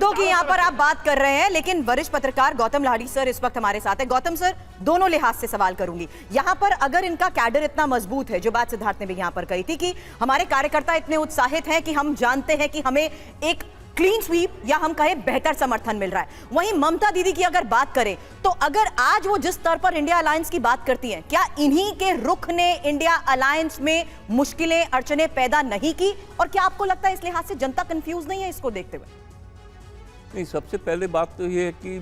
मुद्दों की यहाँ पर आप बात कर रहे हैं, लेकिन वरिष्ठ पत्रकार गौतम लाहिड़ी सर इस वक्त हमारे साथ है। गौतम सर, दोनों लिहाज से सवाल करूंगी। यहाँ पर अगर इनका कैडर इतना मजबूत है, जो बात सिद्धार्थ ने भी यहाँ पर कही थी कि हमारे कार्यकर्ता इतने उत्साहित हैं कि हम जानते हैं कि हमें एक क्लीन स्वीप या हम कहें बेहतर समर्थन मिल रहा है, वहीं ममता दीदी की अगर बात करें तो अगर आज वो जिस स्तर पर इंडिया अलायंस की बात करती हैं, क्या इन्हीं के रुख ने इंडिया अलायंस में मुश्किलें अड़चने पैदा नहीं की? और क्या आपको लगता है इस लिहाज से जनता कंफ्यूज नहीं है इसको देखते हुए? नहीं, सबसे पहले बात तो ये है कि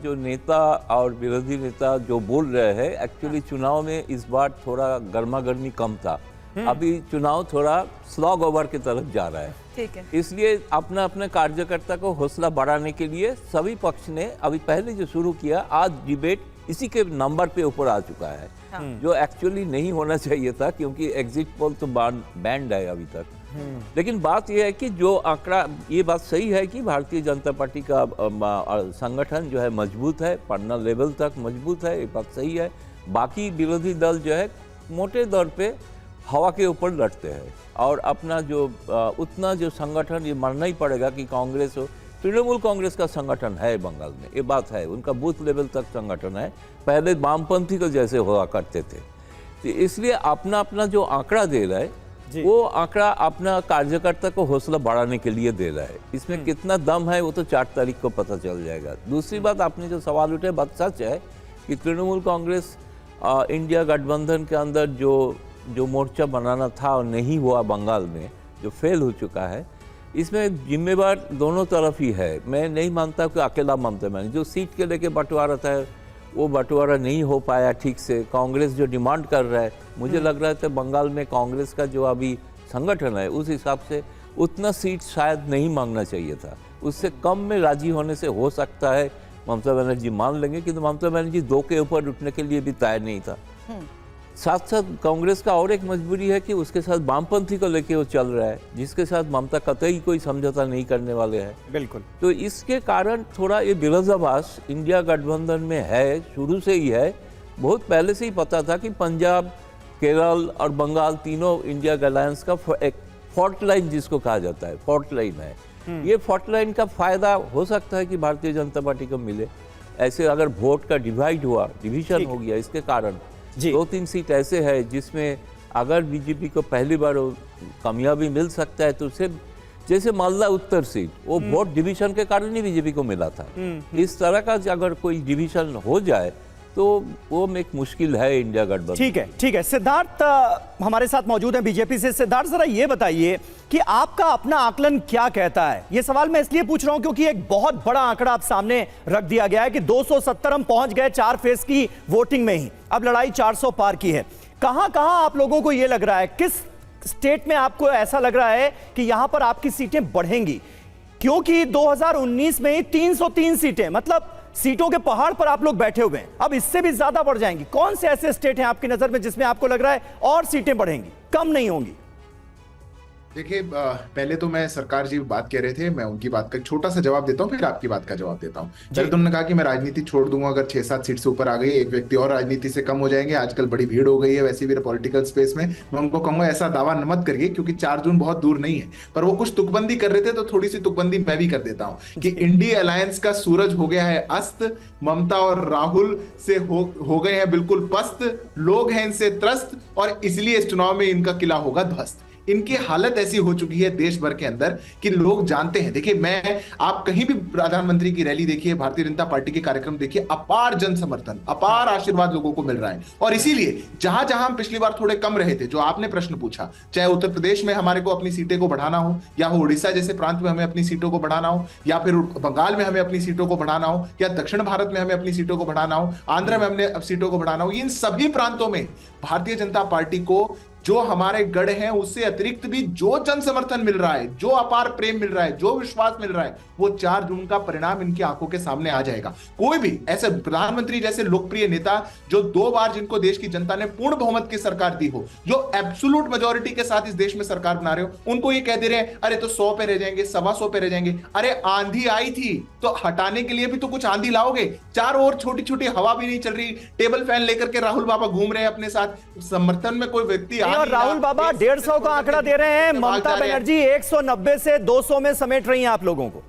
जो नेता और विरोधी नेता जो बोल रहे हैं, एक्चुअली चुनाव में इस बार थोड़ा गर्मा गर्मी कम था। अभी चुनाव थोड़ा स्लॉग ओवर की तरफ जा रहा है, ठीक है। इसलिए अपना अपने कार्यकर्ता को हौसला बढ़ाने के लिए सभी पक्ष ने अभी पहले जो शुरू किया, आज डिबेट इसी के नंबर पे ऊपर आ चुका है। जो एक्चुअली नहीं होना चाहिए था, क्योंकि एग्जिट पोल तो बैंड है अभी तक। लेकिन बात यह है कि जो आंकड़ा, ये बात सही है कि भारतीय जनता पार्टी का संगठन जो है मजबूत है, पन्ना लेवल तक मजबूत है, ये बात सही है। बाकी विरोधी दल जो है मोटे तौर पे हवा के ऊपर लड़ते हैं, और अपना जो उतना जो संगठन, ये मानना ही पड़ेगा कि कांग्रेस हो, तृणमूल कांग्रेस का संगठन है बंगाल में, ये बात है, उनका बूथ लेवल तक संगठन है, पहले वामपंथी को जैसे हुआ करते थे। तो इसलिए अपना अपना जो आंकड़ा दे रहा है, वो आंकड़ा अपना कार्यकर्ता को हौसला बढ़ाने के लिए दे रहा है। इसमें कितना दम है वो तो 4 तारीख को पता चल जाएगा। दूसरी बात, आपने जो सवाल उठाए, बात सच है कि तृणमूल कांग्रेस इंडिया गठबंधन के अंदर जो मोर्चा बनाना था और नहीं हुआ बंगाल में, जो फेल हो चुका है, इसमें जिम्मेवार दोनों तरफ ही है। मैं नहीं मानता कि अकेला ममता बनर्जी, जो सीट के लेके बंटवारा था वो बंटवारा नहीं हो पाया ठीक से। कांग्रेस जो डिमांड कर रहा है, मुझे लग रहा है बंगाल में कांग्रेस का जो अभी संगठन है, उस हिसाब से उतना सीट शायद नहीं मांगना चाहिए था, उससे कम में राजी होने से हो सकता है ममता बनर्जी मान लेंगे, किंतु ममता बनर्जी 2 के ऊपर उठने के लिए भी तैयार नहीं था। साथ साथ कांग्रेस का और एक मजबूरी है कि उसके साथ वामपंथी को लेके वो चल रहा है, जिसके साथ ममता कतई कोई समझौता नहीं करने वाले हैं। बिल्कुल। तो इसके कारण थोड़ा ये विरोधाभास इंडिया गठबंधन में है, शुरू से ही है। बहुत पहले से ही पता था कि पंजाब, केरल और बंगाल तीनों इंडिया अलायंस का एक फॉल्ट लाइन जिसको कहा जाता है, फॉल्ट लाइन है। ये फॉल्ट लाइन का फायदा हो सकता है कि भारतीय जनता पार्टी को मिले। ऐसे अगर वोट का डिवाइड हुआ, डिवीजन हो गया, इसके कारण 2-3 सीट ऐसे है जिसमें अगर बीजेपी को पहली बार कामयाबी मिल सकता है, तो उसे जैसे मालदा उत्तर सीट, वो वोट डिवीजन के कारण ही बीजेपी को मिला था। इस तरह का अगर कोई डिवीजन हो जाए तो वो एक मुश्किल है इंडिया गठबंधन। ठीक है। सिद्धार्थ हमारे साथ मौजूद हैं बीजेपी से। सिद्धार्थ, जरा ये बताइए कि आपका अपना आकलन क्या कहता है? ये सवाल मैं इसलिए पूछ रहा हूं क्योंकि एक बहुत बड़ा आंकड़ा आप सामने रख दिया गया है कि 270 हम पहुंच गए 4 फेज की वोटिंग में ही, अब लड़ाई 400 पार की है। कहां आप लोगों को यह लग रहा है, किस स्टेट में आपको ऐसा लग रहा है कि यहां पर आपकी सीटें बढ़ेंगी? क्योंकि 2019 में ही 303 सीटें, मतलब सीटों के पहाड़ पर आप लोग बैठे हुए हैं, अब इससे भी ज्यादा बढ़ जाएंगी। कौन से ऐसे स्टेट हैं आपकी नजर में जिसमें आपको लग रहा है और सीटें बढ़ेंगी, कम नहीं होंगी? देखिए, पहले तो मैं सरकार जी बात कह रहे थे, मैं उनकी बात का छोटा सा जवाब देता हूं, फिर आपकी बात का जवाब देता हूं। पहले तो उन्होंने कहा कि मैं राजनीति छोड़ दूंगा अगर 6-7 सीट से ऊपर आ गई, एक व्यक्ति और राजनीति से कम हो जाएंगे, आजकल बड़ी भीड़ हो गई है वैसे भी पॉलिटिकल स्पेस में। मैं उनको कहूंगा ऐसा दावा मत करिए, क्योंकि 4 जून बहुत दूर नहीं है। पर वो कुछ तुकबंदी कर रहे थे, तो थोड़ी सी तुकबंदी मैं भी कर देता हूं कि इंडिया अलायंस का सूरज हो गया है अस्त, ममता और राहुल से हो गए हैं बिल्कुल पस्त, लोग हैं इनसे त्रस्त, और इसलिए इस चुनाव में इनका किला होगा ध्वस्त। इनकी हालत ऐसी हो चुकी है देश भर के अंदर कि लोग जानते हैं। देखिए, आप कहीं भी प्रधानमंत्री की रैली देखिए, भारतीय जनता पार्टी के कार्यक्रम देखिए, अपार जन समर्थन, अपार आशीर्वाद लोगों को मिल रहा है। और इसीलिए जहां जहां हम पिछली बार थोड़े कम रहे थे, जो आपने प्रश्न पूछा, चाहे उत्तर प्रदेश में हमारे को अपनी सीटें को बढ़ाना हो, या हो उड़ीसा जैसे प्रांत में हमें अपनी सीटों को बढ़ाना हो, या फिर बंगाल में हमें अपनी सीटों को बढ़ाना हो, या दक्षिण भारत में हमें अपनी सीटों को बढ़ाना हो, आंध्र में हमने सीटों को बढ़ाना हो, इन सभी प्रांतों में भारतीय जनता पार्टी को जो हमारे गढ़ हैं उससे अतिरिक्त भी जो जन समर्थन मिल रहा है, जो अपार प्रेम मिल रहा है, जो विश्वास मिल रहा है, वो 4 जून का परिणाम इनकी आंखों के सामने आ जाएगा। कोई भी ऐसे प्रधानमंत्री जैसे लोकप्रिय नेता जो 2 बार जिनको देश की जनता ने पूर्ण बहुमत की सरकार दी हो, जो एब्सोल्यूट मेजोरिटी के साथ इस देश में सरकार बना रहे हो, उनको ये कह दे रहे हैं अरे तो 100 पे रह जाएंगे, 125 पे रह जाएंगे। अरे आंधी आई थी तो हटाने के लिए भी तो कुछ आंधी लाओगे। चारों ओर छोटी छोटी हवा भी नहीं चल रही, टेबल फैन लेकर के राहुल बाबा घूम रहे हैं अपने साथ, समर्थन में कोई व्यक्ति राहुल बाबा 150 का आंकड़ा दे रहे हैं, ममता बनर्जी 190 से 200 में समेट रही हैं आप लोगों को।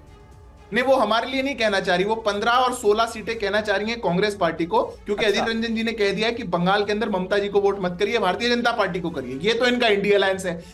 नहीं, वो हमारे लिए नहीं कहना चाह रही, वो 15 और 16 सीटें कहना चाह रही हैं कांग्रेस पार्टी को, क्योंकि अच्छा। अधीर रंजन जी ने कह दिया है कि बंगाल के अंदर ममता जी को वोट मत करिए, भारतीय जनता पार्टी को करिए। ये तो इनका इंडिया अलायंस है।